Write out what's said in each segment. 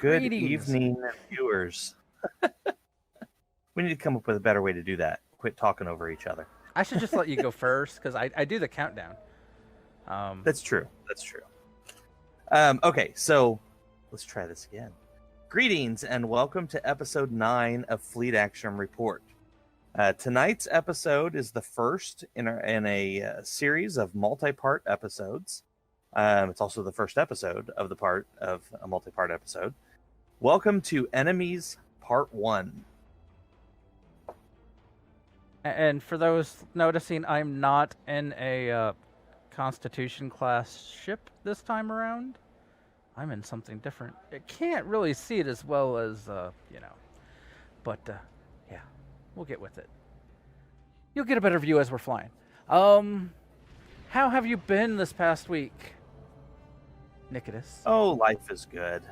Good Greetings. evening, viewers. We need to come up with a better way to do that. Quit talking over each other. I should just let you go first because I do the countdown. Um, That's true. That's true. Okay, so let's try this again. Greetings and welcome to episode 9 of Fleet Action Report. Tonight's episode is the first in a series of multi-part episodes. It's also the first episode of the part of a multi-part episode. Welcome to Enemies Part 1. and for those noticing, I'm not in a Constitution class ship this time around. I'm in something different. I can't really see it as well as but yeah, we'll get with it. You'll get a better view as we're flying. How have you been this past week, Nikodas? Oh, life is good.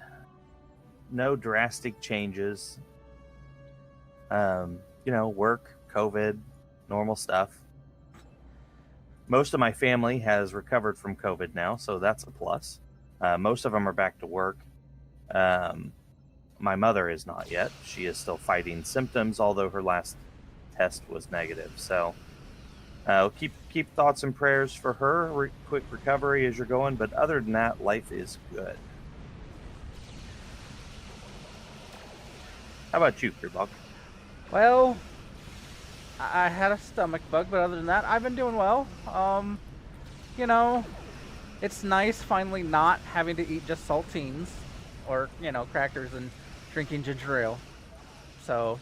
No drastic changes. Work, COVID, normal stuff. Most of my family has recovered from COVID now, so that's a plus. Most of them are back to work. My mother is not yet. She is still fighting symptoms, although her last test was negative. So keep thoughts and prayers for her. Quick recovery as you're going. But other than that, life is good. How about you, Grebog? Well, I had a stomach bug, but other than that, I've been doing well. It's nice finally not having to eat just saltines or, crackers and drinking ginger ale. So,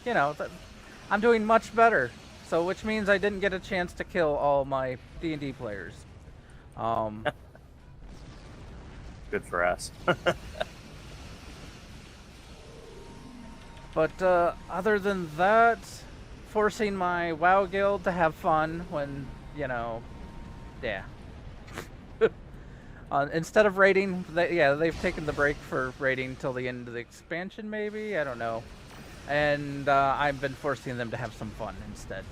I'm doing much better. So, which means I didn't get a chance to kill all my D&D players. Good for us. But other than that, forcing my WoW guild to have fun when, yeah. Instead of raiding, they've taken the break for raiding till the end of the expansion, maybe? I don't know. And I've been forcing them to have some fun instead.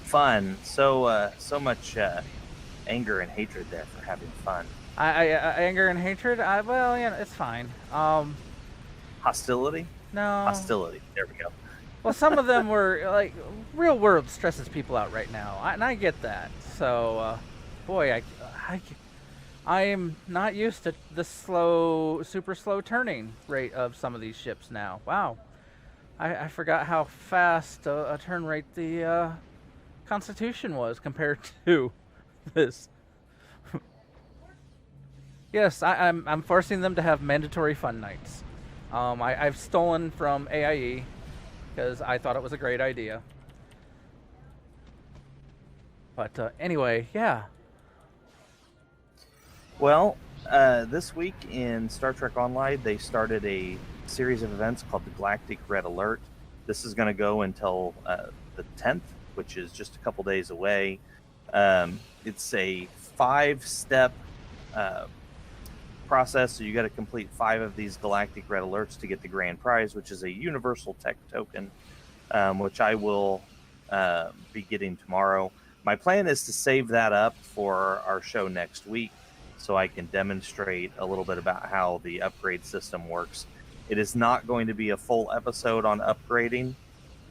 Fun. So much anger and hatred there for having fun. Anger and hatred? It's fine. Hostility? No. Hostility. There we go. Well, some of them were, like, real world stresses people out right now, and I get that. So, boy, I am not used to the super slow turning rate of some of these ships now. Wow. I forgot how fast a turn rate the Constitution was compared to this. Yes, I'm forcing them to have mandatory fun nights. I've stolen from AIE because I thought it was a great idea. But anyway, yeah. Well, this week in Star Trek Online, they started a series of events called the Galactic Red Alert. This is going to go until the 10th, which is just a couple days away. It's a 5-step process, so you got to complete 5 of these Galactic Red Alerts to get the grand prize, which is a universal tech token, which I will be getting tomorrow. My plan is to save that up for our show next week so I can demonstrate a little bit about how the upgrade system works. It is not going to be a full episode on upgrading,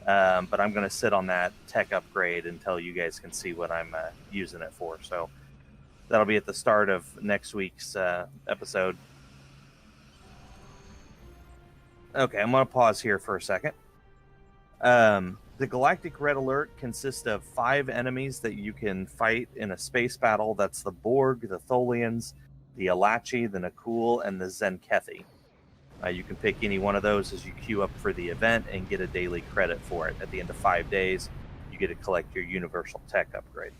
but I'm going to sit on that tech upgrade until you guys can see what I'm using it for. So that'll be at the start of next week's episode. Okay, I'm going to pause here for a second. The Galactic Red Alert consists of 5 enemies that you can fight in a space battle. That's the Borg, the Tholians, the Alachi, the Nakul, and the Zenkethi. You can pick any one of those as you queue up for the event and get a daily credit for it. At the end of 5 days, you get to collect your universal tech upgrade.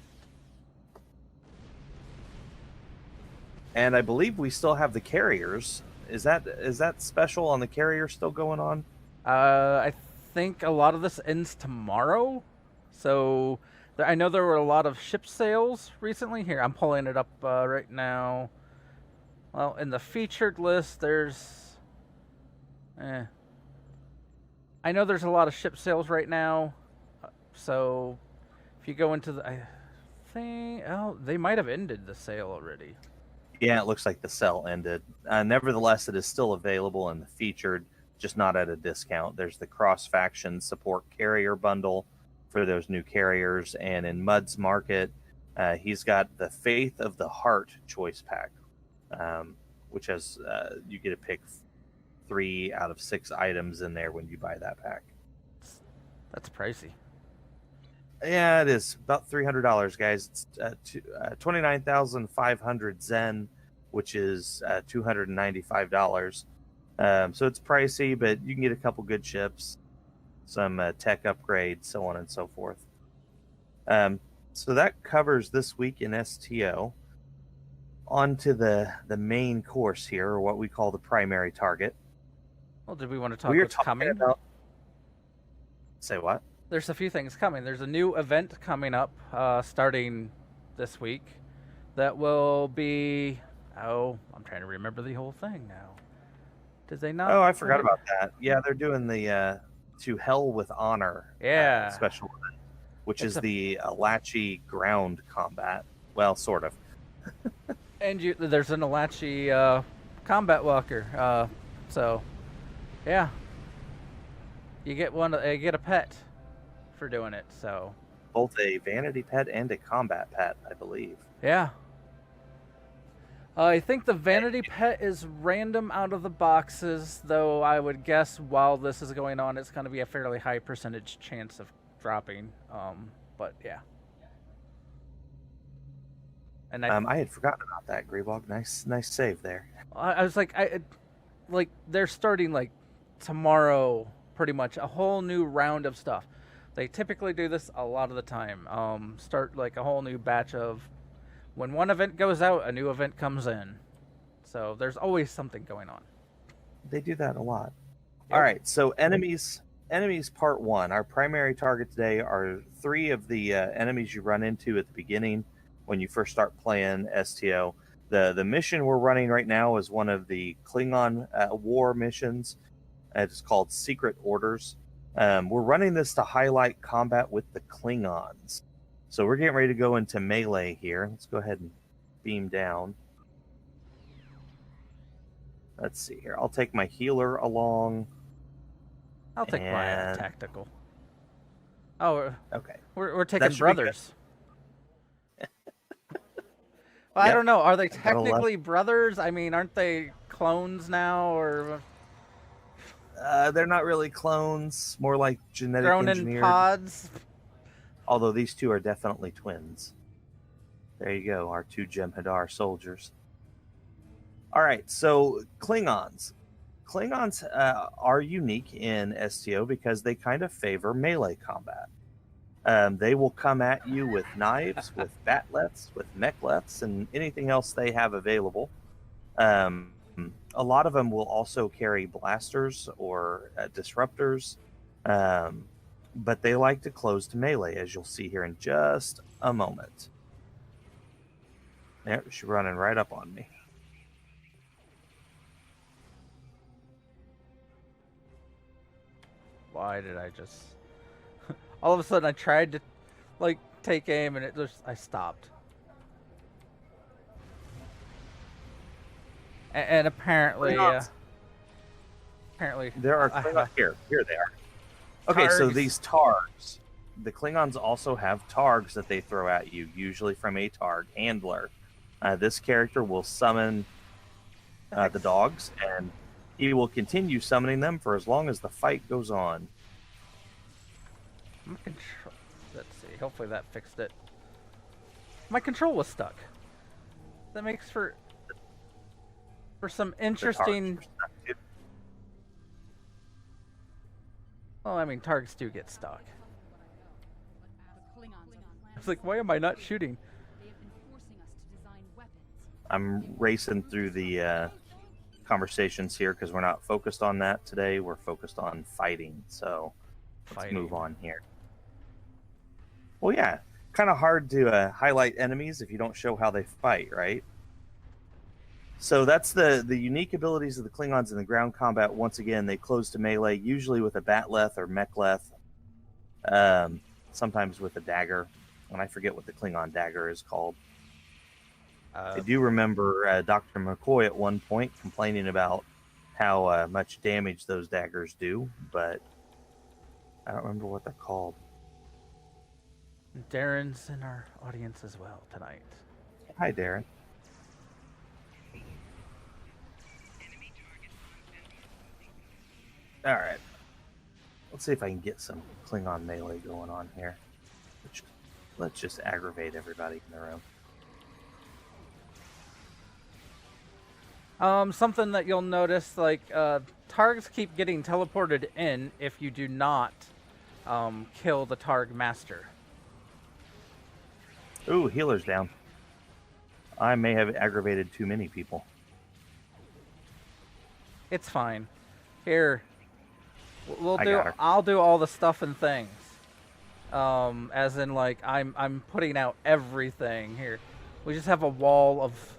And I believe we still have the carriers. Is that special on the carrier still going on? I think a lot of this ends tomorrow. So I know there were a lot of ship sales recently. Here, I'm pulling it up right now. Well, in the featured list, there's... I know there's a lot of ship sales right now. So if you go into the think. Oh, they might have ended the sale already. Yeah, it looks like the sale ended. Nevertheless, it is still available and featured, just not at a discount. There's the cross-faction support carrier bundle for those new carriers, and in Mud's Market, he's got the Faith of the Heart choice pack, which has you get to pick 3 out of 6 items in there when you buy that pack. That's pricey. Yeah, it is about $300, guys. It's 29,500 Zen, which is $295. So it's pricey, but you can get a couple good ships, some tech upgrades, so on and so forth. So that covers this week in STO. On to the main course here, or what we call the primary target. Well, did we want to talk what's coming? Say what? There's a few things coming. There's a new event coming up starting this week that will be... Oh, I'm trying to remember the whole thing now. Did they not? Oh, I forgot about that. Yeah, they're doing the To Hell with Honor special event, which is the Alachi ground combat. Well, sort of. And there's an Alachi combat walker. So, yeah. You get a pet for doing it, so both a vanity pet and a combat pet, I believe. Yeah. I think the vanity pet is random out of the boxes, though I would guess while this is going on, it's going to be a fairly high percentage chance of dropping. But yeah. And I had forgotten about that, Grebog. Nice save there. I was like, they're starting tomorrow, pretty much a whole new round of stuff. They typically do this a lot of the time. Start a whole new batch of, when one event goes out, a new event comes in. So there's always something going on. They do that a lot. Yep. All right, so enemies part 1. Our primary target today are 3 of the enemies you run into at the beginning when you first start playing STO. The mission we're running right now is one of the Klingon war missions. It's called Secret Orders. We're running this to highlight combat with the Klingons. So we're getting ready to go into melee here. Let's go ahead and beam down. Let's see here. I'll take my healer along. I'll take my tactical. Oh, okay. We're taking brothers. Well, yep. I don't know. Are they technically brothers? I mean, aren't they clones now, or? They're not really clones. More like genetic grown engineered. In pods. Although these 2 are definitely twins. There you go, our 2 Jem'Hadar soldiers. All right, so Klingons. Klingons are unique in STO because they kind of favor melee combat. They will come at you with knives, with batleths, with mechleths, and anything else they have available. A lot of them will also carry blasters or disruptors, but they like to close to melee, as you'll see here in just a moment. There, she's running right up on me. Why did I just... All of a sudden I tried to, take aim and I stopped. And apparently... there are Klingons here. Here they are. Okay, so these targs. The Klingons also have targs that they throw at you, usually from a targ handler. This character will summon the dogs, and he will continue summoning them for as long as the fight goes on. Let's see. Hopefully that fixed it. My control was stuck. That makes for some interesting... Well, I mean, targets do get stuck. It's like, why am I not shooting? I'm racing through the conversations here because we're not focused on that today. We're focused on fighting. So let's move on here. Well, yeah, kind of hard to highlight enemies if you don't show how they fight, right? So that's the unique abilities of the Klingons in the ground combat. Once again, they close to melee, usually with a batleth or mechleth, sometimes with a dagger. and I forget what the Klingon dagger is called. I Uh, do remember Dr. McCoy at one point complaining about how much damage those daggers do, but I don't remember what they're called. Darren's in our audience as well tonight. Hi, Darren. All right. Let's see if I can get some Klingon melee going on here. Let's just aggravate everybody in the room. Something that you'll notice, like, Targs keep getting teleported in if you do not kill the Targ Master. Ooh, healer's down. I may have aggravated too many people. It's fine. Here, I got her. I'll do all the stuff and things. As in, like, I'm putting out everything here. We just have a wall of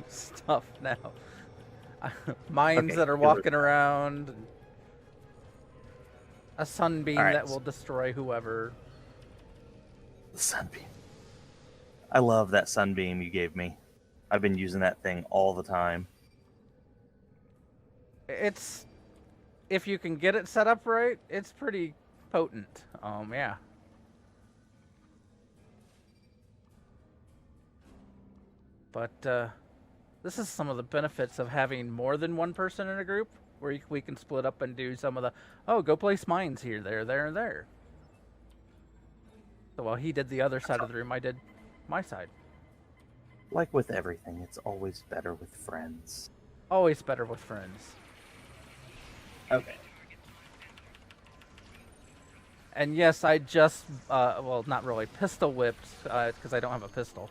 stuff now. Mines Okay, that are walking around. A sunbeam All right. that will destroy whoever. The sunbeam. I love that sunbeam you gave me. I've been using that thing all the time. It's, if you can get it set up right, it's pretty potent. Yeah. But this is some of the benefits of having more than one person in a group, where we can split up and do some of the, go place mines here, there, and there. So while he did the other side of the room, I did my side. Like with everything, it's always better with friends. Always better with friends. Okay. And yes, I just, well, not really, pistol whipped, because I don't have a pistol.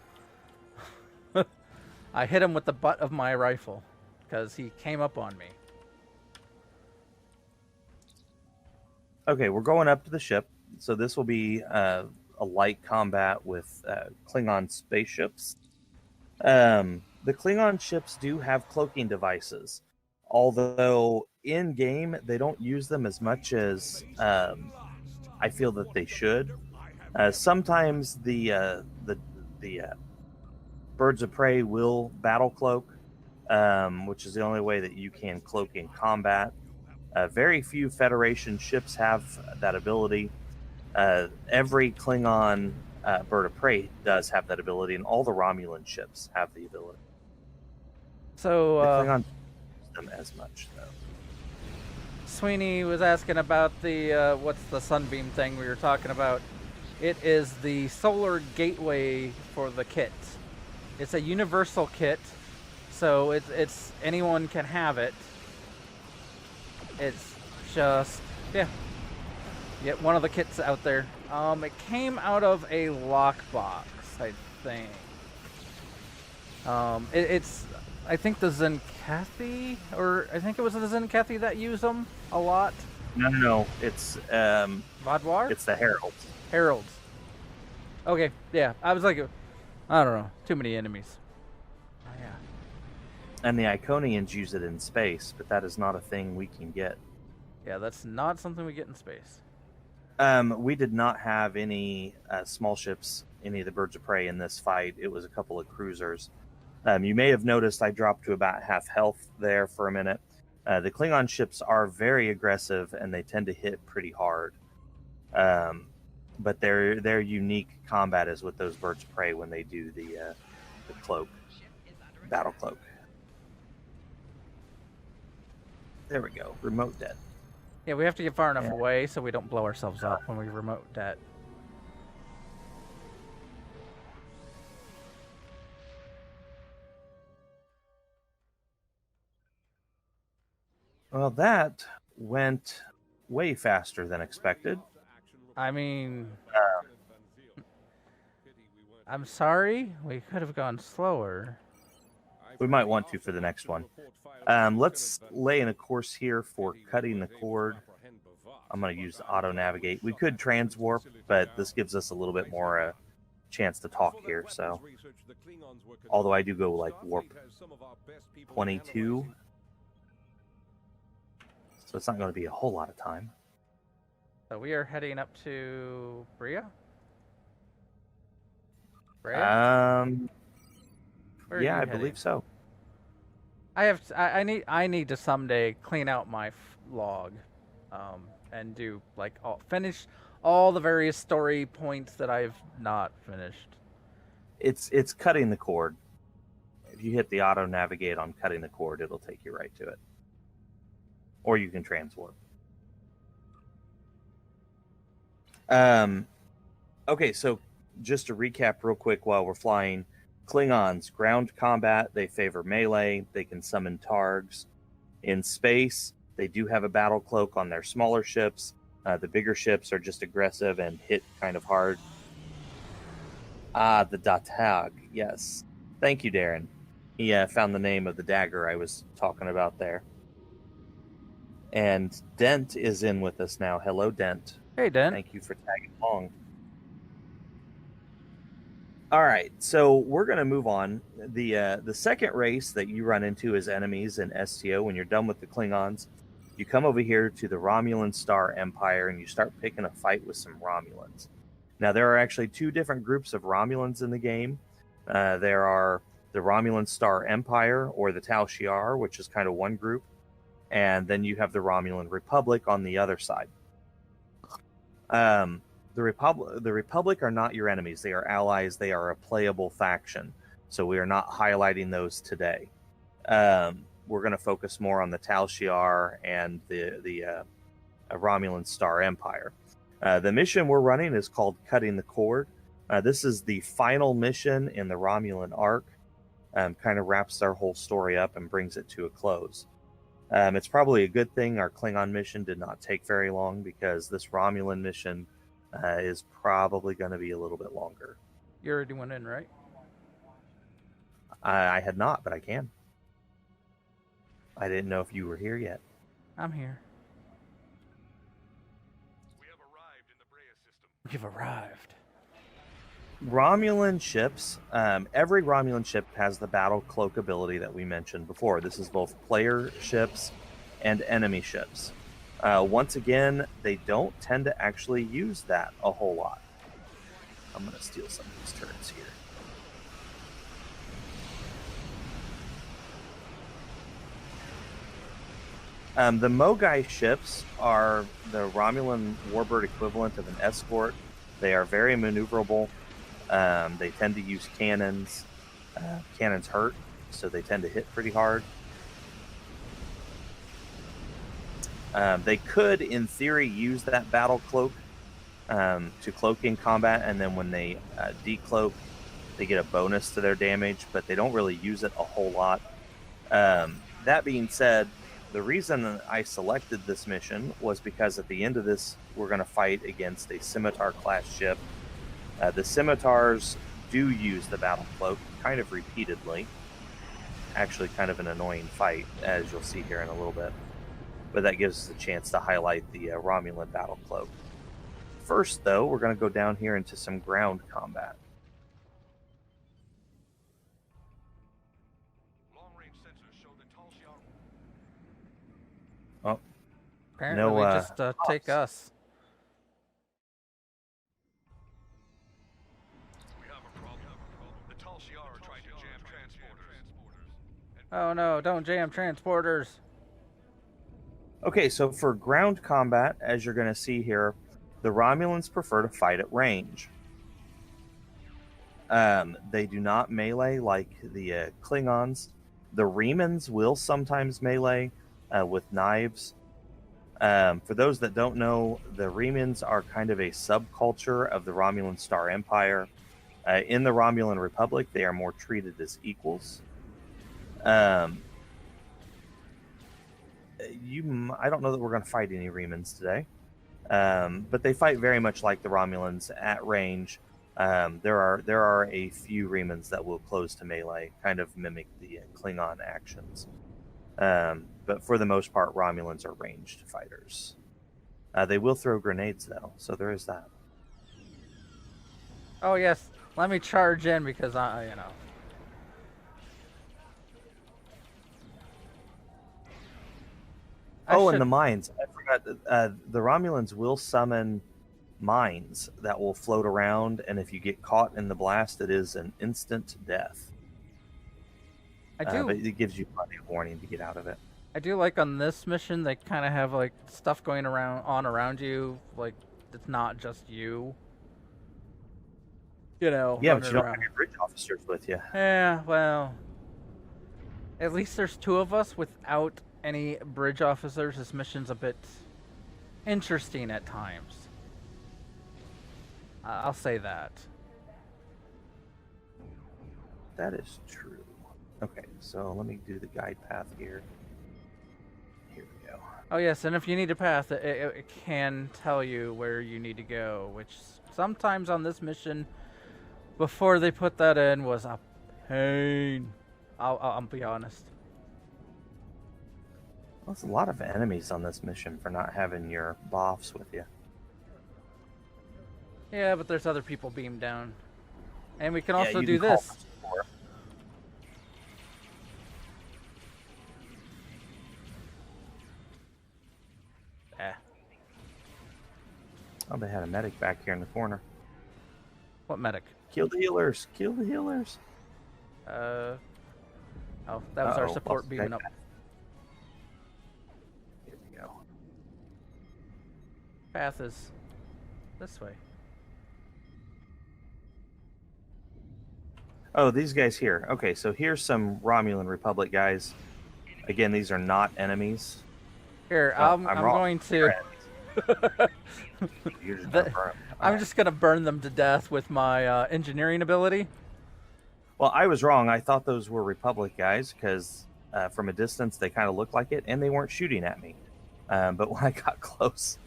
I hit him with the butt of my rifle, because he came up on me. Okay, we're going up to the ship. So this will be a light combat with Klingon spaceships. The Klingon ships do have cloaking devices, although in game they don't use them as much as I feel that they should. Sometimes the birds of prey will battle cloak, which is the only way that you can cloak in combat. Very few Federation ships have that ability. Every Klingon bird of prey does have that ability, and all the Romulan ships have the ability. So, The Klingons don't use them as much, though. Sweeney was asking about the, what's the sunbeam thing we were talking about. It is the solar gateway for the kit. It's a universal kit, so it's anyone can have it. It's just, yeah, one of the kits out there. It came out of a lockbox, I think. It's, I think the Zenkathi, or I think it was the Zenkathi that use them a lot. No, it's Vodwar? it's the Heralds. Heralds. Okay, yeah, I was like, I don't know, too many enemies. Oh, yeah. And the Iconians use it in space, but that is not a thing we can get. Yeah, that's not something we get in space. We did not have any small ships, any of the birds of prey in this fight. It was a couple of cruisers. You may have noticed I dropped to about half health there for a minute. The Klingon ships are very aggressive, and they tend to hit pretty hard. But their unique combat is with those birds of prey when they do the cloak, battle cloak. There we go. Remote dead. Yeah, we have to get far enough away so we don't blow ourselves up when we remote that. Well, that went way faster than expected. I mean, I'm sorry, we could have gone slower. We might want to for the next one. Let's lay in a course here for cutting the cord. I'm going to use auto navigate. We could transwarp, but this gives us a little bit more chance to talk here. So, although I do go like warp 22, so it's not going to be a whole lot of time. So we are heading up to Bria. Right? Where are Yeah, you I heading? believe so. I need to someday clean out my log, and do like finish all the various story points that I've not finished. It's cutting the cord. If you hit the auto navigate on cutting the cord, it'll take you right to it. Or you can transwarp. Okay, so just to recap real quick while we're flying, Klingons, ground combat, they favor melee, they can summon targs. In space, they do have a battle cloak on their smaller ships. The bigger ships are just aggressive and hit kind of hard. The Datag, yes. Thank you, Darren. He found the name of the dagger I was talking about there. And Dent is in with us now. Hello, Dent. Hey, Dent. Thank you for tagging along. All right, so we're going to move on. The second race that you run into as enemies in STO when you're done with the Klingons, you come over here to the Romulan Star Empire and you start picking a fight with some Romulans. Now, there are actually two different groups of Romulans in the game. There are the Romulan Star Empire, or the Tal Shiar, which is kind of one group, and then you have the Romulan Republic on the other side. The Republic are not your enemies. They are allies. They are a playable faction. So we are not highlighting those today. We're going to focus more on the Tal Shiar and the Romulan Star Empire. The mission we're running is called Cutting the Cord. This is the final mission in the Romulan arc. Kind of wraps their whole story up and brings it to a close. It's probably a good thing our Klingon mission did not take very long, because this Romulan mission is probably going to be a little bit longer. You already went in, right? I had not, but I can. I didn't know if you were here yet. I'm here. We have arrived in the Brea system. You've arrived. Romulan ships, every Romulan ship has the battle cloak ability that we mentioned before. This is both player ships and enemy ships. Once again, they don't tend to actually use that a whole lot. I'm going to steal some of these turrets here. The Mogai ships are the Romulan warbird equivalent of an escort. They are very maneuverable. They tend to use cannons. Cannons hurt, so they tend to hit pretty hard. They could, in theory, use that battle cloak to cloak in combat, and then when they decloak, they get a bonus to their damage, but they don't really use it a whole lot. That being said, the reason I selected this mission was because at the end of this, we're going to fight against a Scimitar-class ship. The Scimitars do use the battle cloak kind of repeatedly. Actually, kind of an annoying fight, as you'll see here in a little bit. But that gives us a chance to highlight the Romulan battle cloak. First, though, we're going to go down here into some ground combat. Long-range sensors show that Tal Shiar. Oh, Apparently, no, we just take us. We have a problem. The Tal Shiar are trying to jam transporters. Oh no, don't jam transporters. Okay, so for ground combat, as you're going to see here, the Romulans prefer to fight at range. They do not melee like the Klingons. The Remans will sometimes melee with knives. For those that don't know, the Remans are kind of a subculture of the Romulan Star Empire. In the Romulan Republic, they are more treated as equals. I don't know that we're going to fight any Remans today, but they fight very much like the Romulans at range. There are a few Remans that will close to melee, kind of mimic the Klingon actions. But for the most part, Romulans are ranged fighters. They will throw grenades, though, so there is that. Oh yes, let me charge in because And the mines. I forgot that the Romulans will summon mines that will float around, and if you get caught in the blast, it is an instant death. I do. But it gives you plenty of warning to get out of it. I do like on this mission they kind of have like stuff going around you, like it's not just you. You know. Yeah, but you don't around. have your bridge officers with you. Yeah, well, at least there's two of us. Without any bridge officers, this mission's a bit interesting at times. I'll say that. That is true. Okay, so let me do the guide path here. Here we go. Oh yes, and if you need a path, it can tell you where you need to go, which sometimes on this mission, before they put that in, was a pain. I'll be honest. Well, there's a lot of enemies on this mission for not having your boffs with you. Yeah, but there's other people beamed down. And we can Yeah, also you do can call this. for support. Oh, they had a medic back here in the corner. What medic? Kill the healers! Kill the healers! Oh, that was our support lost beaming guide up. path. Here we go. Path is this way. Oh, these guys here. Okay, so here's some Romulan Republic guys. Again, these are not enemies. Here, Oh, I'm wrong. going to. You're just gonna burn 'em. I'm just gonna burn them to death with my engineering ability. Well, I was wrong. I thought those were Republic guys because from a distance they kind of looked like it, and they weren't shooting at me. But when I got close,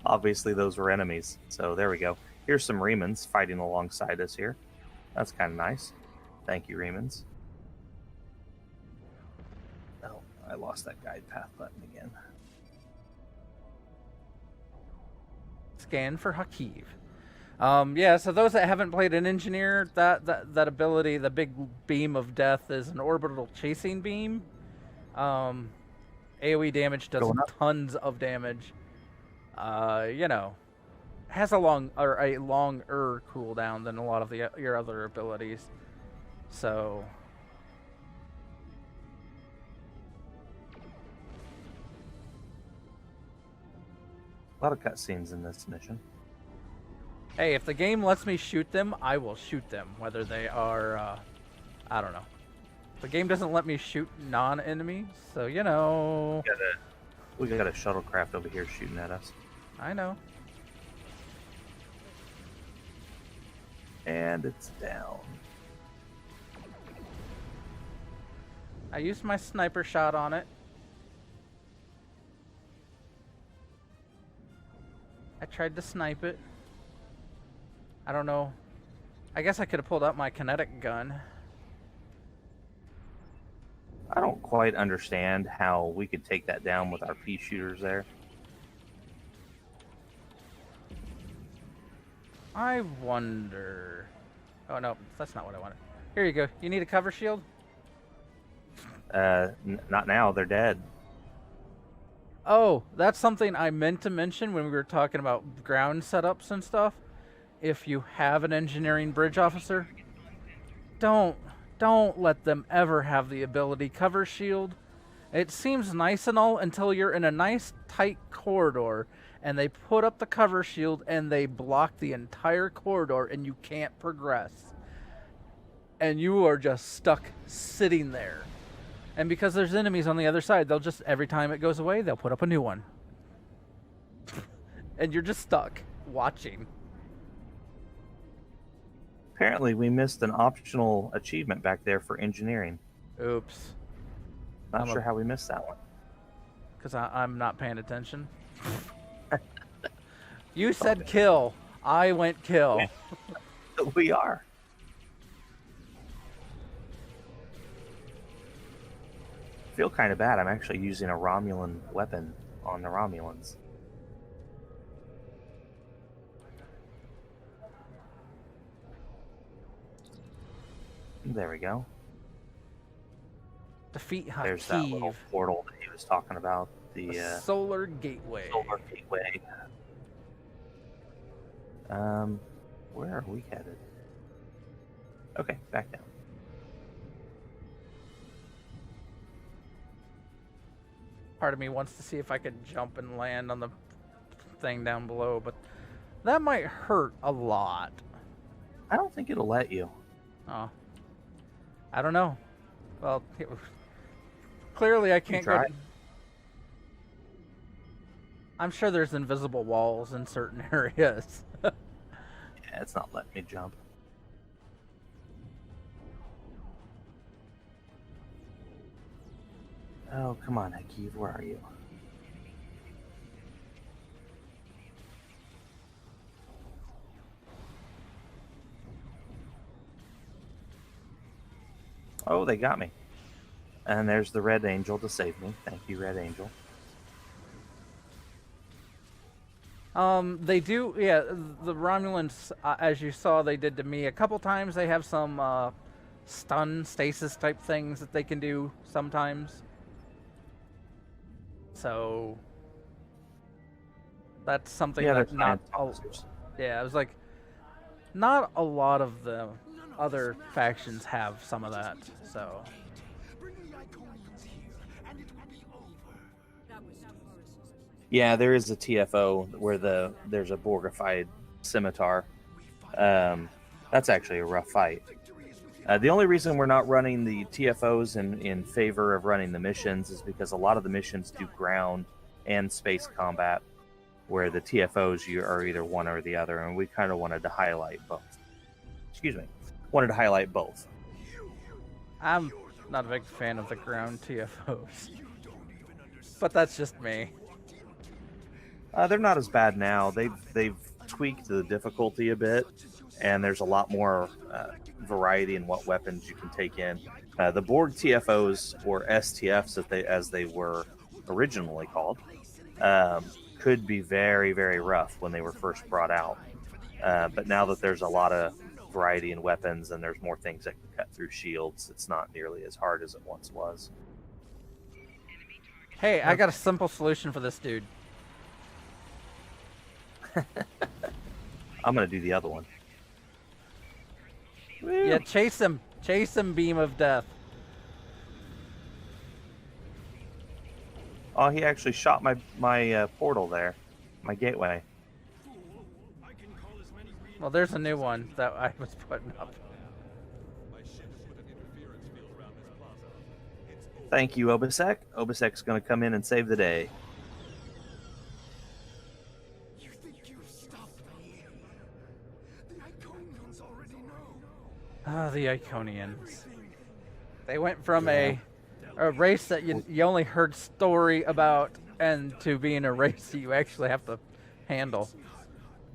obviously those were enemies. So there we go. Here's some Remans fighting alongside us here. That's kind of nice. Thank you, Remans. Oh, I lost that guide path button again. Scan for Hakiv. Yeah, so those that haven't played an engineer, that ability, the big beam of death, is an orbital chasing beam. AoE damage does tons of damage. You know, has a longer cooldown than a lot of your other abilities. So A lot of cutscenes in this mission. hey, if the game lets me shoot them, I will shoot them, whether they are, I don't know. The game doesn't let me shoot non-enemies, so, you know. We got a shuttlecraft over here shooting at us. I know. And it's down. I used my sniper shot on it. I tried to snipe it. I don't know. I guess I could have pulled out my kinetic gun. I don't quite understand how we could take that down with our pea shooters there. I wonder... Oh, no, that's not what I wanted. Here you go. You need a cover shield? Not now. They're dead. Oh, that's something I meant to mention when we were talking about ground setups and stuff. If you have an engineering bridge officer, don't let them ever have the ability cover shield. It seems nice and all until you're in a nice tight corridor and they put up the cover shield and they block the entire corridor and you can't progress. And you are just stuck sitting there. And because there's enemies on the other side, they'll just, every time it goes away, they'll put up a new one. And you're just stuck watching. Apparently, we missed an optional achievement back there for engineering. Oops. Not sure how we missed that one. Because I'm not paying attention. You said kill. I went kill. We are. I feel kind of bad. I'm actually using a Romulan weapon on the Romulans. There we go. Defeat Hakiv. There's that little portal that he was talking about. The Solar Gateway. Solar Gateway. Where are we headed? Okay, back down. Part of me wants to see if I could jump and land on the thing down below, but that might hurt a lot. I don't think it'll let you. Oh. I don't know. Well, clearly I can't go. try. I'm sure there's invisible walls in certain areas. Yeah, it's not letting me jump. Oh, come on, Akiv, where are you? Oh, they got me. And there's the Red Angel to save me. Thank you, Red Angel. They do, yeah, the Romulans, as you saw, they did to me a couple times. They have some stun, stasis type things that they can do sometimes. So, that's something that not... Yeah, it was like, not a lot of the other factions have some of that, so... Yeah, there is a TFO where there's a Borgified scimitar. That's actually a rough fight. The only reason we're not running the TFOs in favor of running the missions is because a lot of the missions do ground and space combat, where the TFOs you are either one or the other, and we kind of wanted to highlight both. Excuse me. Wanted to highlight both. I'm not a big fan of the ground TFOs, but that's just me. They're not as bad now. They've tweaked the difficulty a bit, and there's a lot more variety in what weapons you can take in. The Borg TFOs, or STFs as they were originally called, could be very, very rough when they were first brought out. But now that there's a lot of variety in weapons and there's more things that can cut through shields, it's not nearly as hard as it once was. Hey, I got a simple solution for this dude. I'm gonna do the other one. Woo. Yeah, chase him, beam of death. Oh, he actually shot my portal there, my gateway. Well, there's a new one that I was putting up. Thank you, Obisek. Obisek's gonna come in and save the day. Ah, the Iconians. They went from a race that you only heard story about and to being a race that you actually have to handle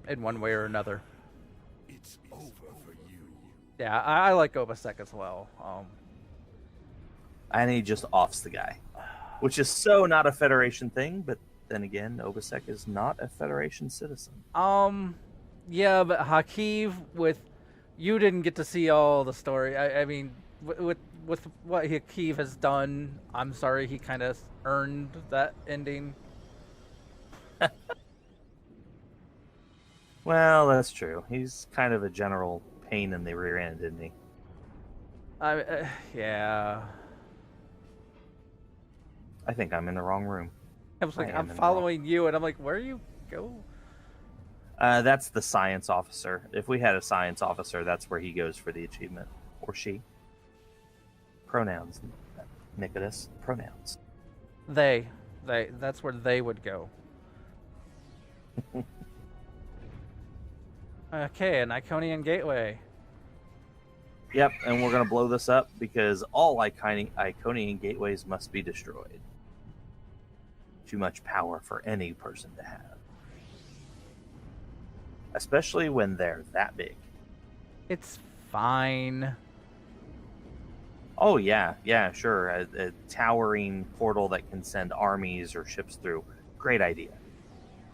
in one way or another. It's over for you. Yeah, I like Obisek as well. And he just offs the guy, which is so not a Federation thing, but then again, Obisek is not a Federation citizen. Yeah, but Hakiv, you didn't get to see all the story. I mean, with what Hakiv has done, I'm sorry he kind of earned that ending. Well, that's true. He's kind of a general pain in the rear end, isn't he? Yeah. I think I'm in the wrong room. I was like, I'm following you, and I'm like, where you go? That's the science officer. If we had a science officer, that's where he goes for the achievement. Or she. Pronouns. Nikodas. Pronouns. They. That's where they would go. Okay, an Iconian gateway. Yep, and we're going to blow this up because all Iconian gateways must be destroyed. Too much power for any person to have. Especially when they're that big. It's fine. Oh, yeah, sure. A towering portal that can send armies or ships through. Great idea.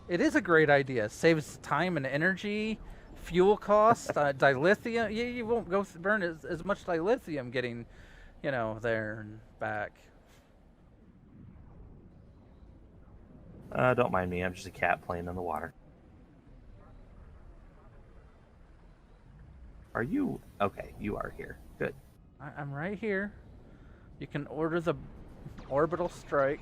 It is a great idea. Saves time and energy, fuel costs, dilithium. You won't go burn as much dilithium getting, there and back. Don't mind me. I'm just a cat playing in the water. Are you okay? You are here. Good. I'm right here. You can order the orbital strike.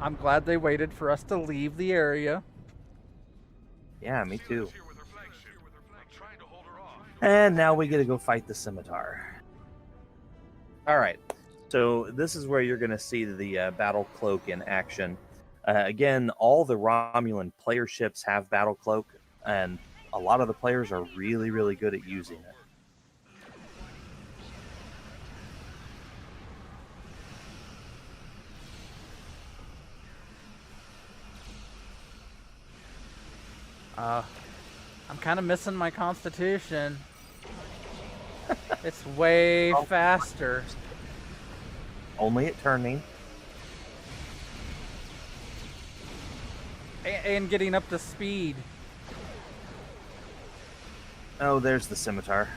I'm glad they waited for us to leave the area. Yeah, me too. Here with her flagship. I'm trying to hold her off. And now we get to go fight the scimitar. All right. So this is where you're going to see the battle cloak in action. Again, all the Romulan player ships have battle cloak, and a lot of the players are really, really good at using it. I'm kind of missing my constitution. It's way faster. Only at turning. And getting up to speed. Oh, there's the scimitar.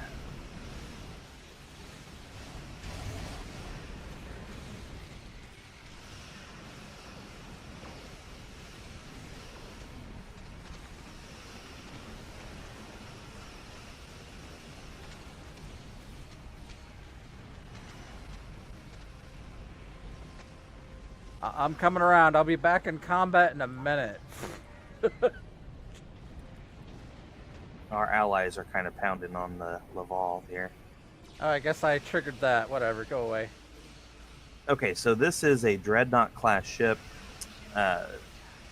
I'm coming around. I'll be back in combat in a minute. Our allies are kind of pounding on the Laval here. Oh, I guess I triggered that. Whatever, go away. Okay, so this is a Dreadnought class ship.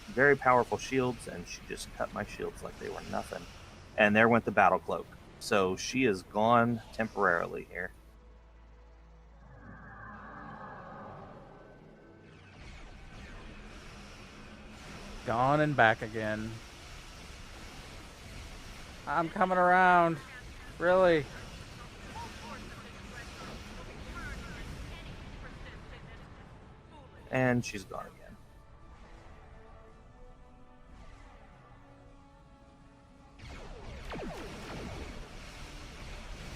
Very powerful shields, and she just cut my shields like they were nothing. And there went the battle cloak. So she is gone temporarily here. Gone and back again. I'm coming around. Really? And she's gone again.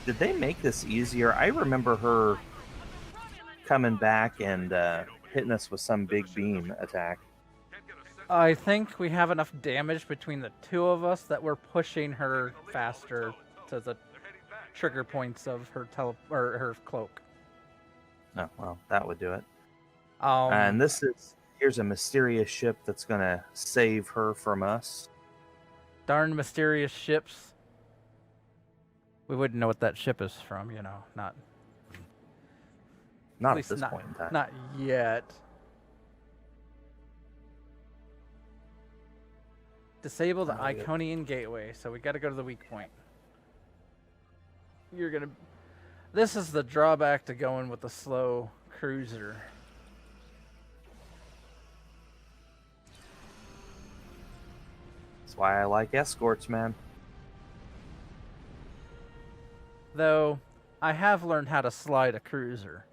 Did they make this easier? I remember her coming back and hitting us with some big beam attack. I think we have enough damage between the two of us that we're pushing her faster to the trigger points of her her cloak. Oh, well, that would do it. And here's a mysterious ship that's gonna save her from us. Darn mysterious ships. We wouldn't know what that ship is from, you know, not Not at least this point in time. Not yet. Disable the Oh, yeah. Iconian gateway, so we got to go to the weak point. This is the drawback to going with the slow cruiser. That's why I like escorts, man. Though, I have learned how to slide a cruiser.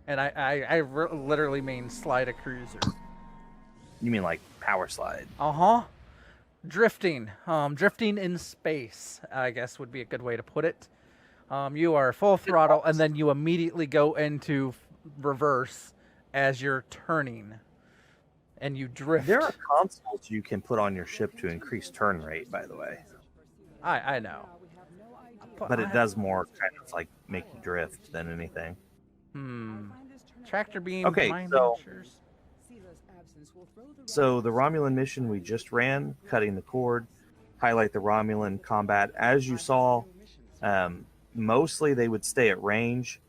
And I literally mean slide a cruiser. You mean like power slide? Uh-huh. Drifting. Drifting in space, I guess would be a good way to put it. You are full throttle, and then you immediately go into reverse as you're turning. And you drift. There are consoles you can put on your ship to increase turn rate, by the way. I know. But it does more kind of like make you drift than anything. Tractor beam. Okay, mine so- launchers. So the Romulan mission we just ran, cutting the cord, highlight the Romulan combat. As you saw, mostly they would stay at range,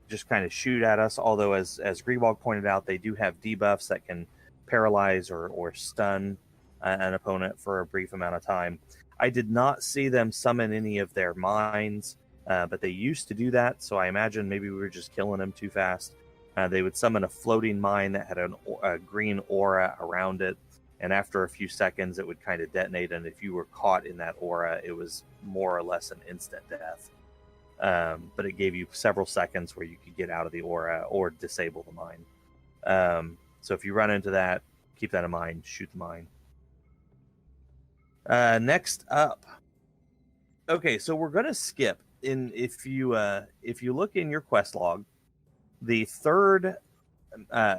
just kind of shoot at us. Although, as Grebog pointed out, they do have debuffs that can paralyze or stun an opponent for a brief amount of time. I did not see them summon any of their mines, but they used to do that, so I imagine maybe we were just killing them too fast. They would summon a floating mine that had a green aura around it, and after a few seconds it would kind of detonate, and if you were caught in that aura, it was more or less an instant death. But it gave you several seconds where you could get out of the aura or disable the mine. So if you run into that, keep that in mind, shoot the mine. Next up. Okay, so we're going to skip. If you look in your quest log, the third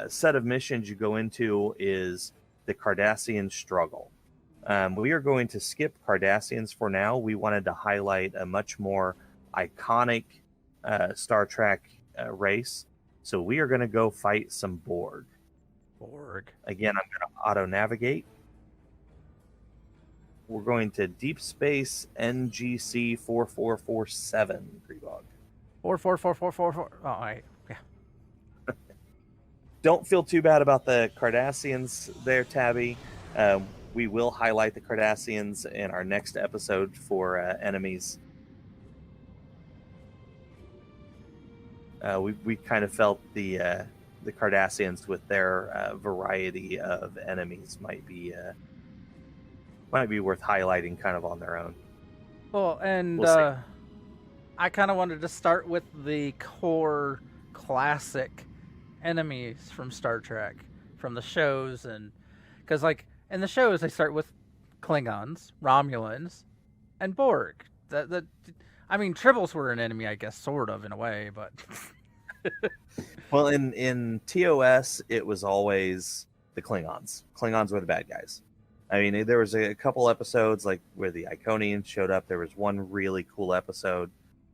set of missions you go into is the Cardassian struggle. We are going to skip Cardassians for now. We wanted to highlight a much more iconic Star Trek race. So we are going to go fight some Borg. Borg. Again, I'm going to auto-navigate. We're going to Deep Space NGC 4447, Grebog. 44444. Oh, I yeah. Don't feel too bad about the Cardassians there, Tabby. We will highlight the Cardassians in our next episode for enemies. We kind of felt the Cardassians with their variety of enemies might be worth highlighting kind of on their own. Well, and We'll I kind of wanted to start with the core classic enemies from Star Trek, from the shows, and because like in the shows they start with Klingons, Romulans, and Borg. I mean, Tribbles were an enemy, I guess, sort of in a way, but Well, in TOS, it was always the Klingons. Klingons were the bad guys. I mean, there was a couple episodes like where the Iconians showed up. There was one really cool episode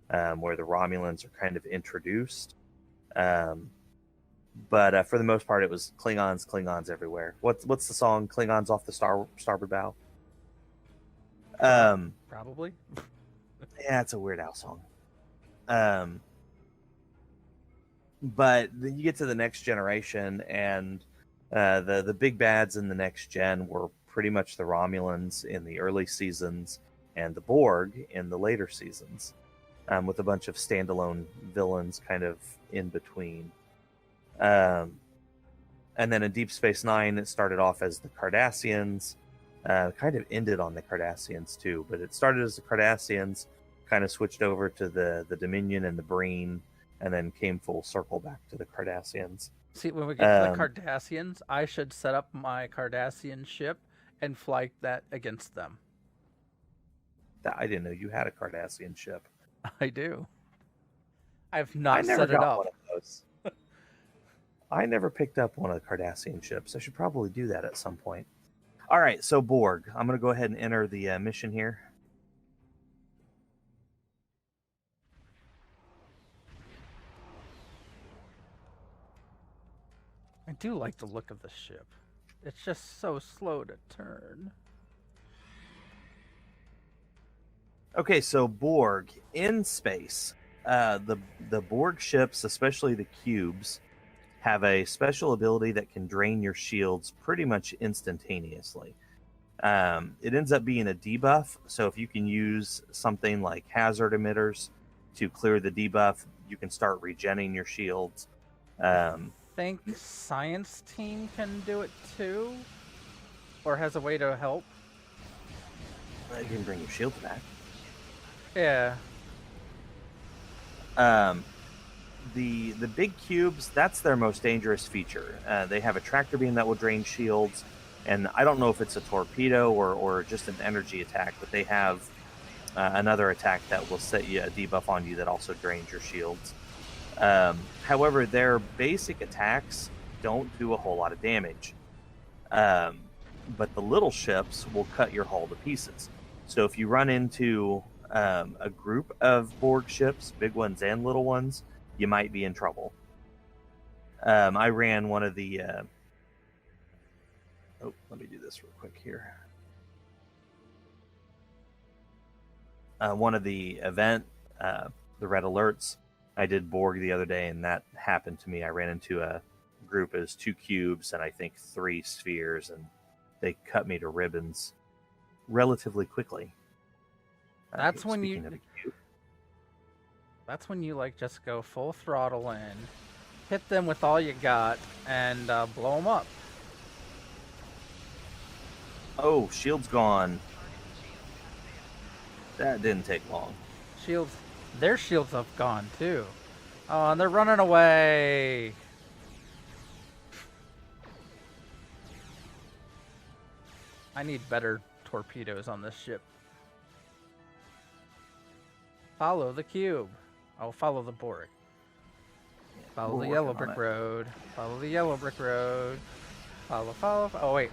where the Romulans are kind of introduced. But for the most part, it was Klingons everywhere. What's the song? Klingons off the starboard bow. probably. Yeah, it's a Weird Al song. But then you get to the next generation, and the big bads in the next gen were pretty much the Romulans in the early seasons and the Borg in the later seasons, with a bunch of standalone villains kind of in between. And then in Deep Space Nine, it started off as the Cardassians, kind of ended on the Cardassians too, but it started as the Cardassians, kind of switched over to the Dominion and the Breen, and then came full circle back to the Cardassians. See, when we get to the Cardassians, I should set up my Cardassian ship and fly that against them. I didn't know you had a Cardassian ship. I do. I've not never set it got up. one of those. I never picked up one of the Cardassian ships. I should probably do that at some point. All right, so Borg. I'm going to go ahead and enter the mission here. I do like the look of the ship. It's just so slow to turn. Okay, so Borg in space. The Borg ships, especially the cubes, have a special ability that can drain your shields pretty much instantaneously. It ends up being a debuff, so if you can use something like hazard emitters to clear the debuff, you can start regenning your shields. I think Science Team can do it too, or has a way to help. You can bring your shields back. Yeah. The big cubes, that's their most dangerous feature. They have a tractor beam that will drain shields, and I don't know if it's a torpedo or just an energy attack, but they have another attack that will set you a debuff on you that also drains your shields. However, their basic attacks don't do a whole lot of damage. But the little ships will cut your hull to pieces. So if you run into a group of Borg ships, big ones and little ones, you might be in trouble. I ran one of the... let me do this real quick here. One of the event, the red alerts, I did Borg the other day, and that happened to me. I ran into a group as 2 cubes and I think 3 spheres, and they cut me to ribbons relatively quickly. That's when you like just go full throttle in, hit them with all you got, and blow them up. Oh, shield's gone. That didn't take long. Shields, their shields have gone too. Oh, and they're running away. I need better torpedoes on this ship. Follow the cube. Oh, follow the Borg. Follow the yellow brick road. Follow the yellow brick road. Follow. Oh, wait.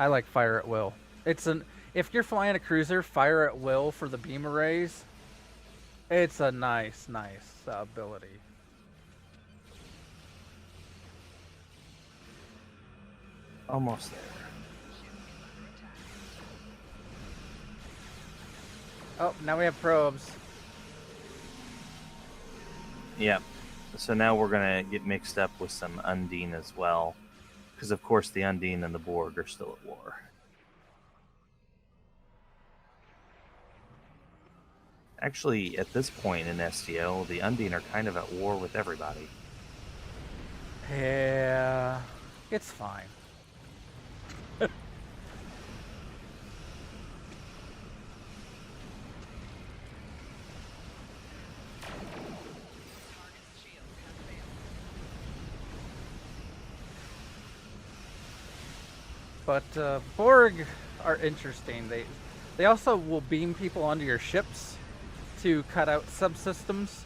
I like fire at will. If you're flying a cruiser, fire at will for the beam arrays. It's a nice ability. Almost there. Oh, now we have probes. Yep. So now we're going to get mixed up with some Undine as well. Because, of course, the Undine and the Borg are still at war. Actually, at this point in STO, the Undine are kind of at war with everybody. Yeah, it's fine. But Borg are interesting. They also will beam people onto your ships to cut out subsystems.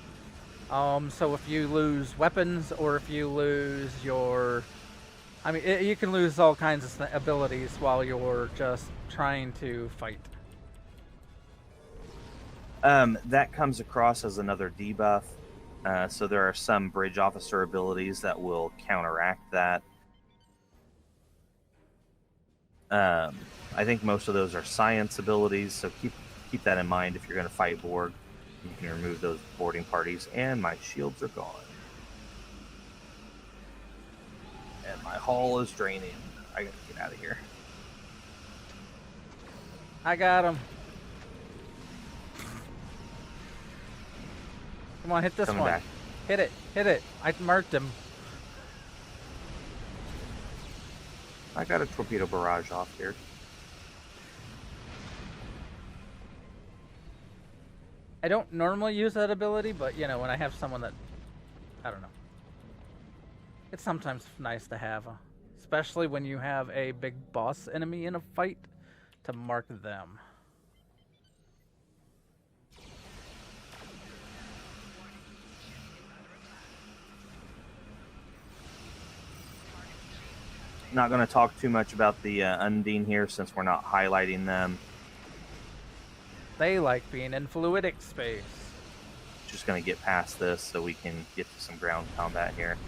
So if you lose weapons or if you lose your... I mean, you can lose all kinds of abilities while you're just trying to fight. That comes across as another debuff. So there are some bridge officer abilities that will counteract that. I think most of those are science abilities, so keep that in mind if you're going to fight Borg. You can remove those boarding parties, and my shields are gone. And my hull is draining. I gotta get out of here. I got him. Come on, hit this Coming one. back. Hit it. I marked him. I got a torpedo barrage off here. I don't normally use that ability, but you know, when I have someone that, I don't know. It's sometimes nice to have, especially when you have a big boss enemy in a fight, to mark them. Not going to talk too much about the Undine here since we're not highlighting them. They like being in fluidic space. Just going to get past this so we can get to some ground combat here.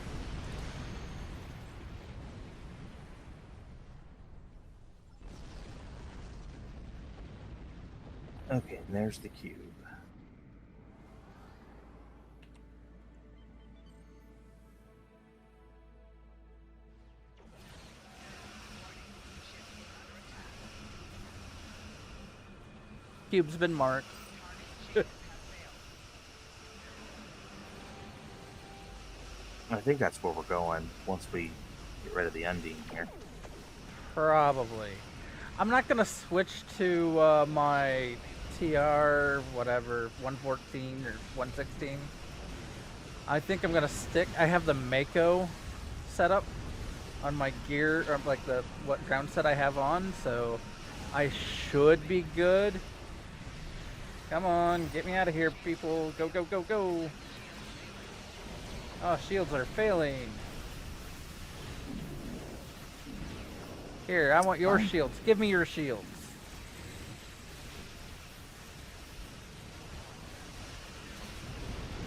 Okay, and there's the cube. Cube's been marked. I think that's where we're going once we get rid of the Undine here. Probably. I'm not gonna switch to my TR whatever 114 or 116. I think I'm gonna stick. I have the Mako set up on my gear, or like what ground set I have on, so I should be good. Come on, get me out of here, people. Go, go, go, go. Oh, shields are failing. Here, I want your shields. Give me your shields.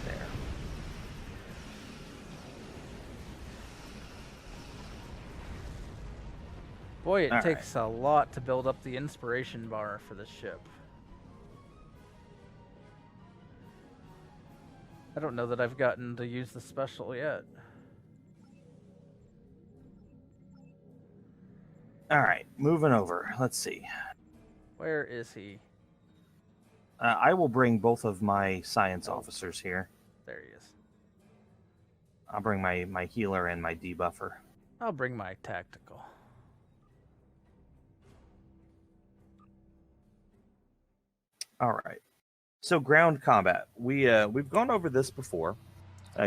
There. Boy, it takes a lot to build up the inspiration bar for this ship. I don't know that I've gotten to use the special yet. All right, moving over. Let's see. Where is he? I will bring both of my science officers here. There he is. I'll bring my healer and my debuffer. I'll bring my tactical. All right. So ground combat. We've gone over this before.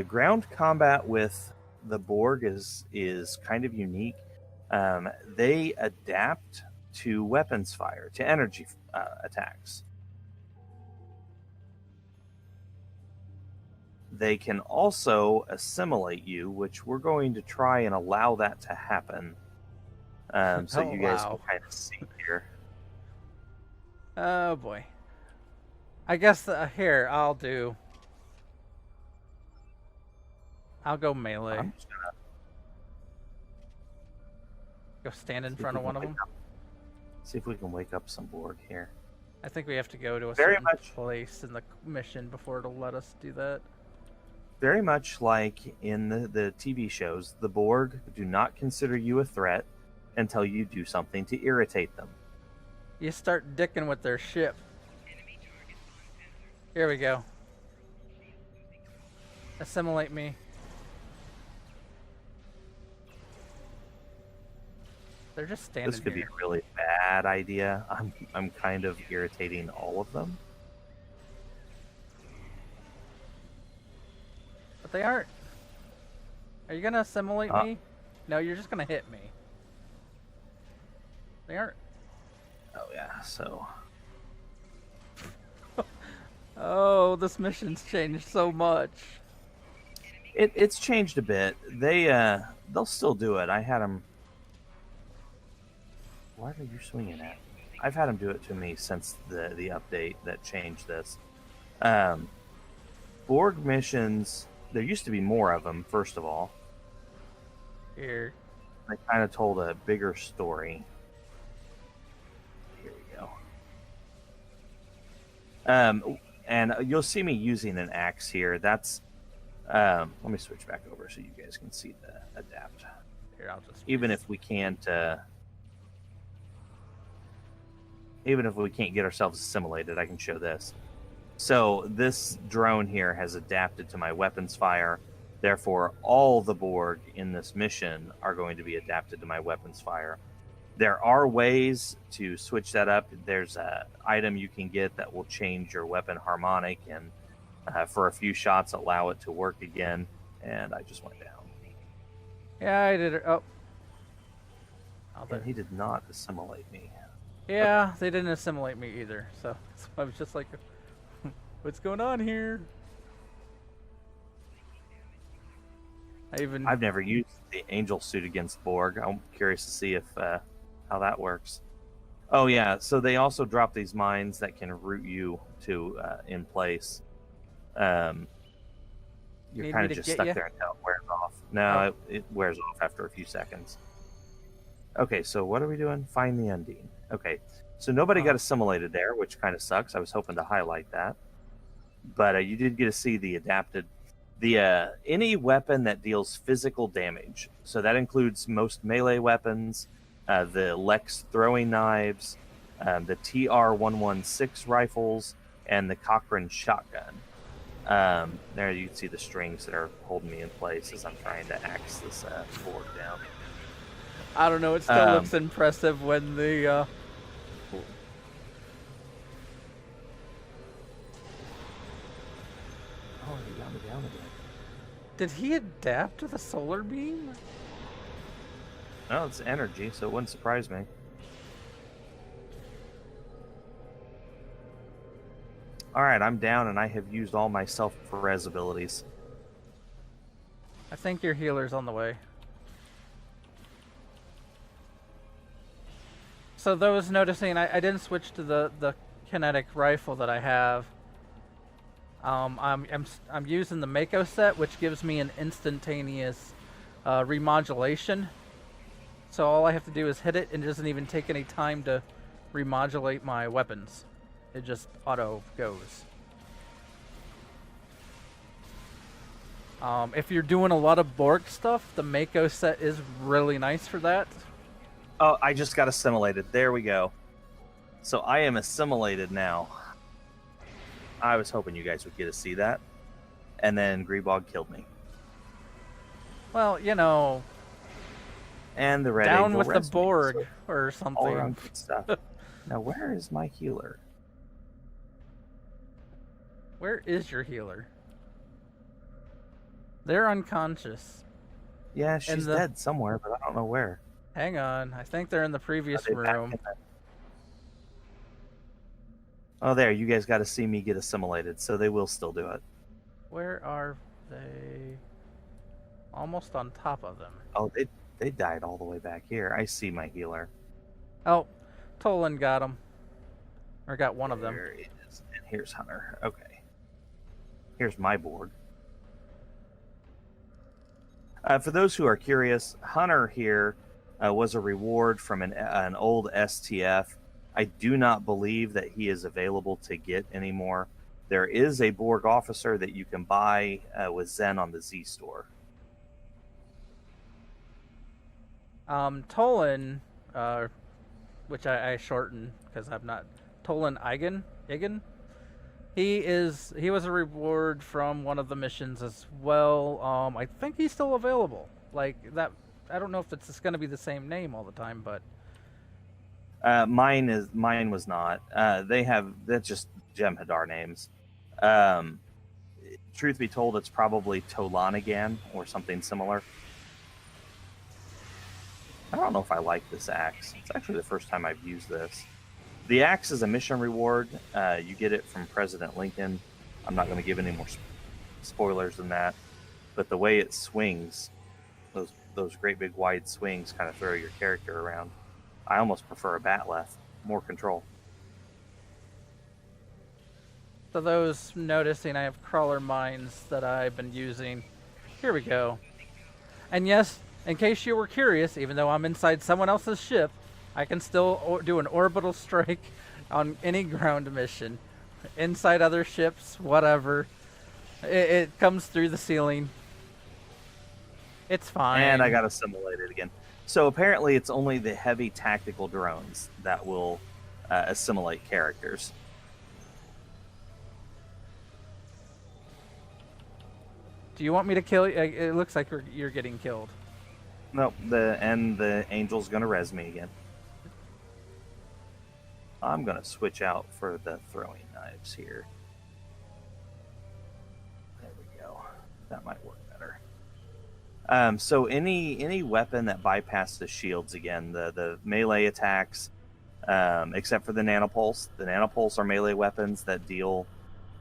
Ground combat with the Borg is kind of unique. They adapt to weapons fire, to energy attacks. They can also assimilate you, which we're going to try and allow that to happen So Oh, you guys wow. can kind of see here. Oh boy. I guess here I'll go melee. I'm just gonna Go stand in see if front we of can one of them. see if we can wake up some Borg here. I think we have to go to a Very certain much- place in the mission before it'll let us do that. Very much like in the TV shows, the Borg do not consider you a threat until you do something to irritate them. You start dicking with their ship. Here we go. Assimilate me. They're just standing This could be here. a really bad idea. I'm kind of irritating all of them. But they aren't. Are you gonna assimilate me? No, you're just gonna hit me. They aren't. Oh yeah, so Oh, this mission's changed so much. it's changed a bit. They'll still do it. I had them. Why are you swinging at me? I've had them do it to me since the update that changed this. Borg missions. There used to be more of them. First of all, Here. they kind of told a bigger story. Here we go. And you'll see me using an axe here. That's let me switch back over so you guys can see the adapt. Here, I'll just. Even if we can't get ourselves assimilated, I can show this. So this drone here has adapted to my weapons fire. Therefore, all the Borg in this mission are going to be adapted to my weapons fire. There are ways to switch that up. There's an item you can get that will change your weapon harmonic and for a few shots allow it to work again. And I just went down. Yeah, I did it. Oh. And he did not assimilate me. Yeah, they didn't assimilate me either. So I was just like, what's going on here? I've never used the angel suit against Borg. I'm curious to see if how that works. Oh yeah, so they also drop these mines that can root you to in place. You're Need kind me of to just get stuck ya? there until it wears off. No, it wears off after a few seconds. Okay, so what are we doing? Find the Undine. Okay, so nobody got assimilated there, which kind of sucks. I was hoping to highlight that, but you did get to see the adapted. The any weapon that deals physical damage, so that includes most melee weapons, the Lex throwing knives, the TR-116 rifles, and the Cochrane shotgun. There you can see the strings that are holding me in place as I'm trying to axe this Borg down. I don't know. It still looks impressive when the. Oh, you got me down again. Did he adapt to the solar beam? No, it's energy, so it wouldn't surprise me. Alright, I'm down and I have used all my self-res abilities. I think your healer's on the way. So those noticing, I didn't switch to the kinetic rifle that I have. I'm using the Mako set, which gives me an instantaneous remodulation. So all I have to do is hit it, and it doesn't even take any time to remodulate my weapons. It just auto goes. If you're doing a lot of Borg stuff, the Mako set is really nice for that. Oh, I just got assimilated. There we go. So I am assimilated now. I was hoping you guys would get to see that. And then Grebog killed me. Well, you know, And the red down angel with the rescued me, Borg so or all something. around good stuff. Now where is my healer? Where is your healer? They're unconscious. Yeah, she's dead somewhere, but I don't know where. Hang on, I think they're in the previous Are they back room. in the- Oh, there, you guys got to see me get assimilated, so they will still do it. Where are they? Almost on top of them. Oh, They died all the way back here. I see my healer. Oh, Tolan got him. Or got one of them. There it is. And here's Hunter. Okay. Here's my board. For those who are curious, Hunter here was a reward from an old STF. I do not believe that he is available to get anymore. There is a Borg officer that you can buy with Zen on the Z store. Tolan, which I shorten because I'm not Tolan Igen. He was a reward from one of the missions as well. I think he's still available. Like that, I don't know if it's going to be the same name all the time, but Mine was not. That's just Jem'Hadar names. Truth be told, it's probably Tolanagan or something similar. I don't know if I like this axe. It's actually the first time I've used this. The axe is a mission reward. You get it from President Lincoln. I'm not going to give any more spoilers than that. But the way it swings, those great big wide swings kind of throw your character around. I almost prefer a batleth. More control. for those noticing, I have crawler mines that I've been using. Here we go. And yes, in case you were curious, even though I'm inside someone else's ship, I can still do an orbital strike on any ground mission. Inside other ships, whatever. It comes through the ceiling. It's fine. And I got assimilated again. So apparently it's only the heavy tactical drones that will assimilate characters. Do you want me to kill you? It looks like you're getting killed. Nope, the angel's gonna res me again. I'm gonna switch out for the throwing knives here. There we go. That might work better. So any weapon that bypasses shields again, the melee attacks, except for the nanopulse. The nanopulse are melee weapons that deal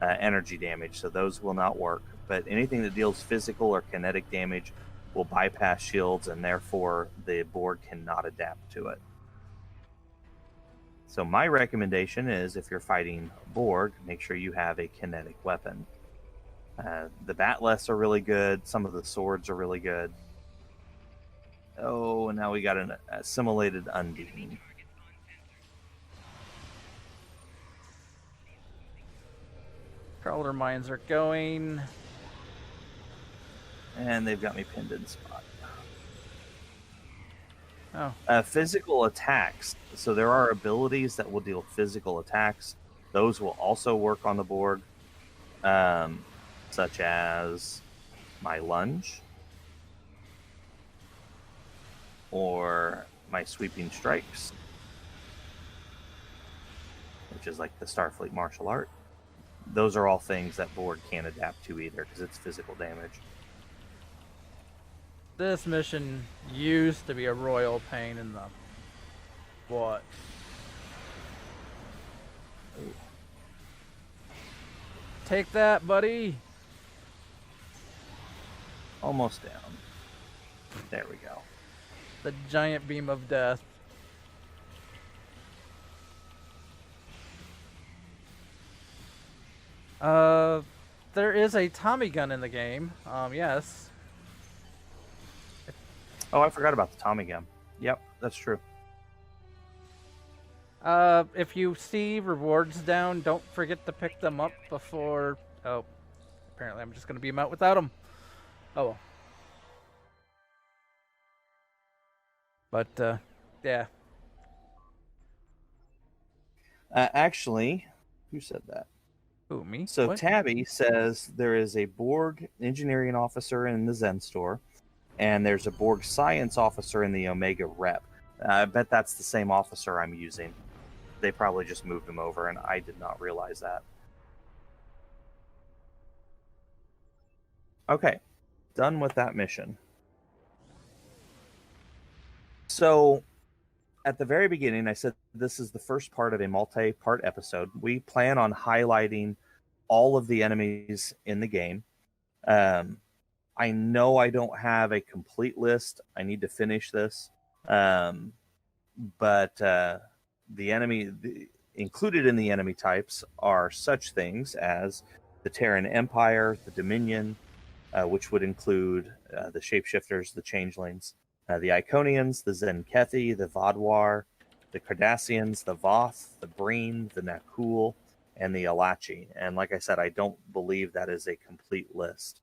energy damage, so those will not work. But anything that deals physical or kinetic damage will bypass shields, and therefore the Borg cannot adapt to it. So my recommendation is, if you're fighting Borg, make sure you have a kinetic weapon. The batleths are really good. Some of the swords are really good. Oh, and now we got an assimilated Undine. Crawler mines are going. And they've got me pinned in spot. Oh. Physical attacks. So there are abilities that will deal physical attacks. Those will also work on the Borg. Such as my lunge. Or my sweeping strikes. Which is like the Starfleet martial art. Those are all things that Borg can't adapt to either, because it's physical damage. This mission used to be a royal pain in the butt. Ooh. Take that, buddy. Almost down. There we go. The giant beam of death. There is a Tommy gun in the game. Yes. Oh, I forgot about the Tommy gun. Yep, that's true. If you see rewards down, don't forget to pick them up before... Oh, apparently I'm just going to beam out without them. Oh, well. But, yeah. Actually, who said that? Who, me? So What? Tabby says there is a Borg engineering officer in the Zen store, and there's a Borg science officer in the Omega rep. I bet that's the same officer I'm using. They probably just moved him over, and I did not realize that. Okay, done with that mission. So, at the very beginning, I said this is the first part of a multi-part episode. We plan on highlighting all of the enemies in the game. I know I don't have a complete list. I need to finish this. But included in the enemy types are such things as the Terran Empire, the Dominion, which would include the Shapeshifters, the Changelings, the Iconians, the Zenkethi, the Vadwar, the Cardassians, the Voth, the Breen, the Nakul, and the Alachi. And like I said, I don't believe that is a complete list.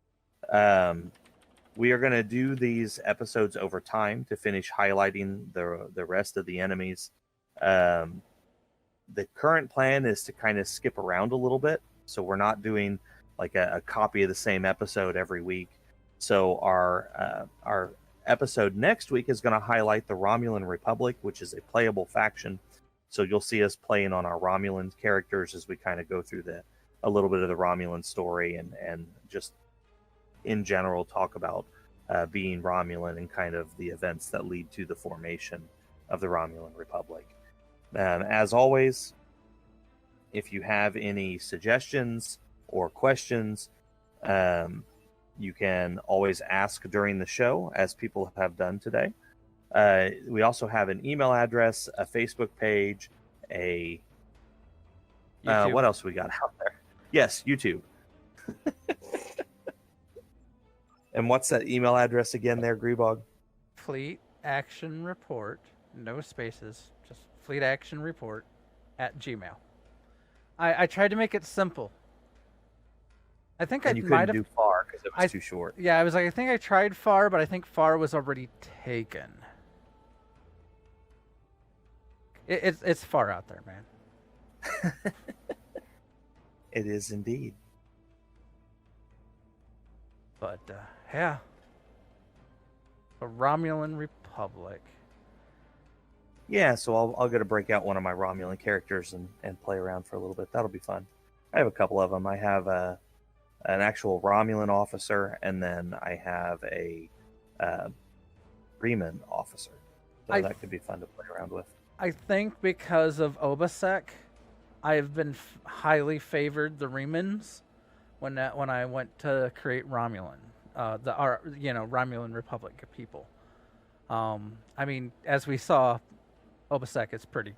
We are going to do these episodes over time to finish highlighting the rest of the enemies. The current plan is to kind of skip around a little bit, so we're not doing like a copy of the same episode every week. So our episode next week is going to highlight the Romulan Republic, which is a playable faction. So you'll see us playing on our Romulan characters as we kind of go through a little bit of the Romulan story and just in general talk about being Romulan and kind of the events that lead to the formation of the Romulan Republic. As always, if you have any suggestions or questions, you can always ask during the show, as people have done today. We also have an email address, a Facebook page, what else we got out there? Yes, YouTube. And what's that email address again there, Grebog? Fleet Action Report, no spaces, just Fleet Action Report @gmail. I tried to make it simple. I think and you couldn't do far because it was too short. Yeah, I was like, I think I tried far, but I think far was already taken. It's far out there, man. It is indeed. But yeah, the Romulan Republic. Yeah, so I'll get to break out one of my Romulan characters and play around for a little bit. That'll be fun. I have a couple of them. I have an actual Romulan officer, and then I have a Bremen officer. So that could be fun to play around with. I think because of Obasek, I've been highly favored the Remans when I went to create Romulan, Romulan Republic people. I mean, as we saw, Obasek is pretty,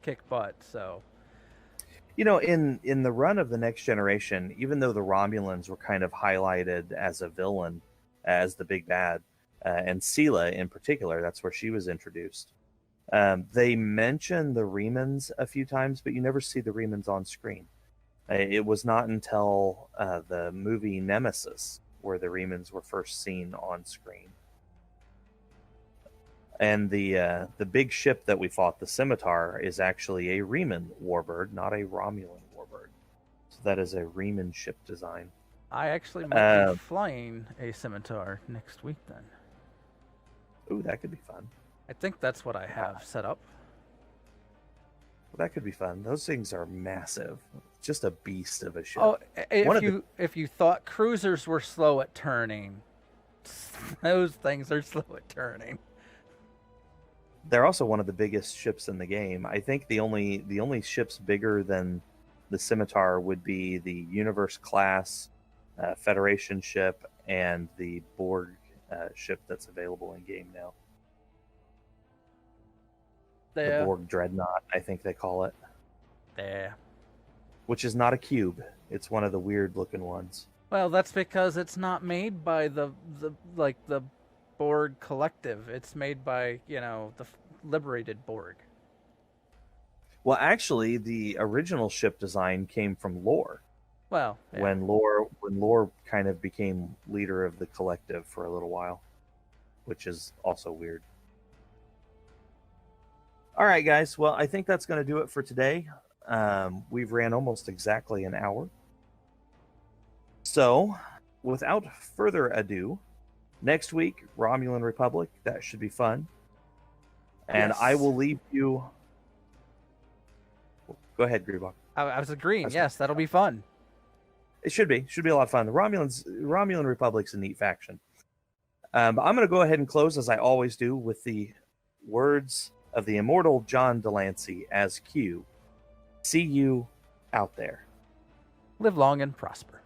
kick butt. So, in the run of the Next Generation, even though the Romulans were kind of highlighted as a villain, as the big bad, and Sela in particular, that's where she was introduced. They mention the Remans a few times, but you never see the Remans on screen. It was not until the movie Nemesis where the Remans were first seen on screen. And the big ship that we fought, the Scimitar, is actually a Reman warbird, not a Romulan warbird. So that is a Reman ship design. I actually might be flying a Scimitar next week then. Ooh, that could be fun. I think that's what I have set up. Well, that could be fun. Those things are massive. Just a beast of a ship. Oh, if you thought cruisers were slow at turning, those things are slow at turning. They're also one of the biggest ships in the game. I think the only ships bigger than the Scimitar would be the Universe class Federation ship and the Borg ship that's available in game now. The Borg Dreadnought, I think they call it. Yeah. Which is not a cube. It's one of the weird looking ones. Well, that's because it's not made by the Borg collective. It's made by, the liberated Borg. Well, actually, the original ship design came from Lore. Well, yeah. When Lore kind of became leader of the collective for a little while, which is also weird. All right, guys. Well, I think that's going to do it for today. We've ran almost exactly an hour. So, without further ado, next week, Romulan Republic. That should be fun. And yes. I will leave you... Go ahead, Grebog. I was agreeing. Yes, that'll be fun. It should be. Should be a lot of fun. The Romulan Republic's a neat faction. But I'm going to go ahead and close, as I always do, with the words of the immortal John Delancey as Q. See you out there. Live long and prosper.